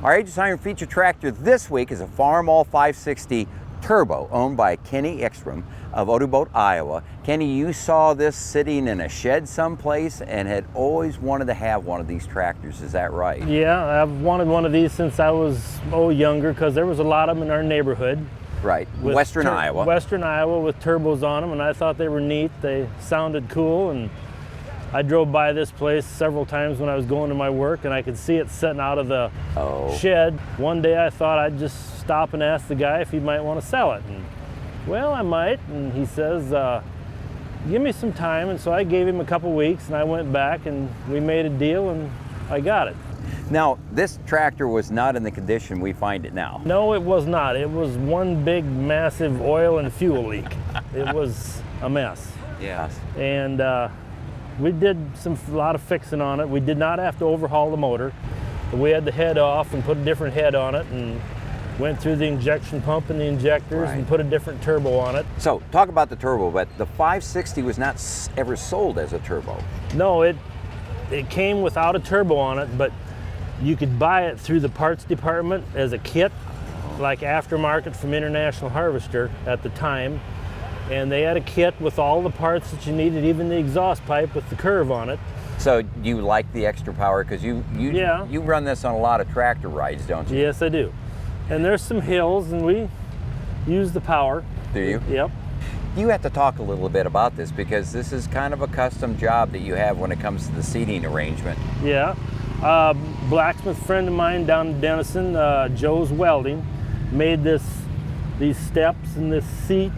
Our Aegis Iron feature tractor this week is a Farmall 560 Turbo owned by Kenny Ekstrom of Odebolt, Iowa. Kenny, you saw this sitting in a shed someplace and had always wanted to have one of these tractors, is that right? Yeah, I've wanted one of these since I was younger, because there was a lot of them in our neighborhood. Right, Western Iowa. Western Iowa with turbos on them, and I thought they were neat. They sounded cool, and I drove by this place several times when I was going to my work, and I could see it sitting out of the shed. One day I thought I'd just stop and ask the guy if he might want to sell it. And, well, I might, and he says, give me some time. And so I gave him a couple weeks, and I went back and we made a deal, and I got it. Now, this tractor was not in the condition we find it now. No, it was not. It was one big, massive oil and fuel leak. It was a mess. Yes. And we did a lot of fixing on it. We did not have to overhaul the motor. We had the head off and put a different head on it, and went through the injection pump and the injectors and put a different turbo on it. So talk about the turbo, but the 560 was not ever sold as a turbo. No, it came without a turbo on it, but you could buy it through the parts department as a kit, like aftermarket from International Harvester at the time. And they had a kit with all the parts that you needed, even the exhaust pipe with the curve on it. So you like the extra power, because you run this on a lot of tractor rides, don't you? Yes, I do. And there's some hills, and we use the power. Do you? Yep. You have to talk a little bit about this, because this is kind of a custom job that you have when it comes to the seating arrangement. Yeah. Blacksmith friend of mine down in Denison, Joe's Welding, made these steps and this seat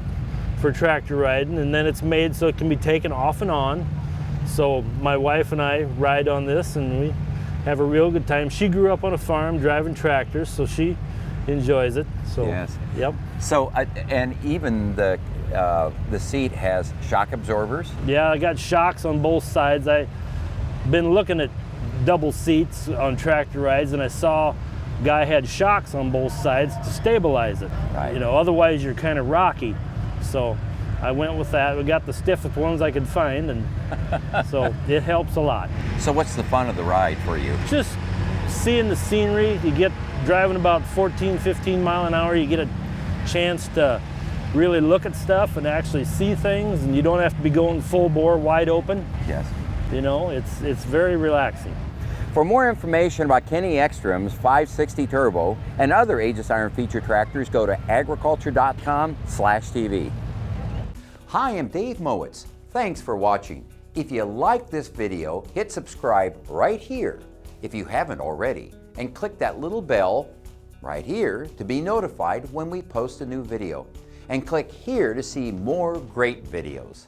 for tractor riding, and then it's made so it can be taken off and on. So my wife and I ride on this, and we have a real good time. She grew up on a farm driving tractors, so she enjoys it. So yes. Yep. So and even the seat has shock absorbers. Yeah, I got shocks on both sides. I've been looking at double seats on tractor rides, and I saw a guy had shocks on both sides to stabilize it. Right. You know, otherwise you're kind of rocky. So I went with that. We got the stiffest ones I could find, and so it helps a lot. So what's the fun of the ride for you? Just seeing the scenery. You get driving about 14, 15 mile an hour, you get a chance to really look at stuff and actually see things, and you don't have to be going full bore, wide open. Yes. You know, it's very relaxing. For more information about Kenny Ekstrom's 560 Turbo and other Aegis Iron feature tractors, go to agriculture.com/TV. Hi, I'm Dave Mowitz. Thanks for watching. If you like this video, hit subscribe right here if you haven't already, and click that little bell right here to be notified when we post a new video. And click here to see more great videos.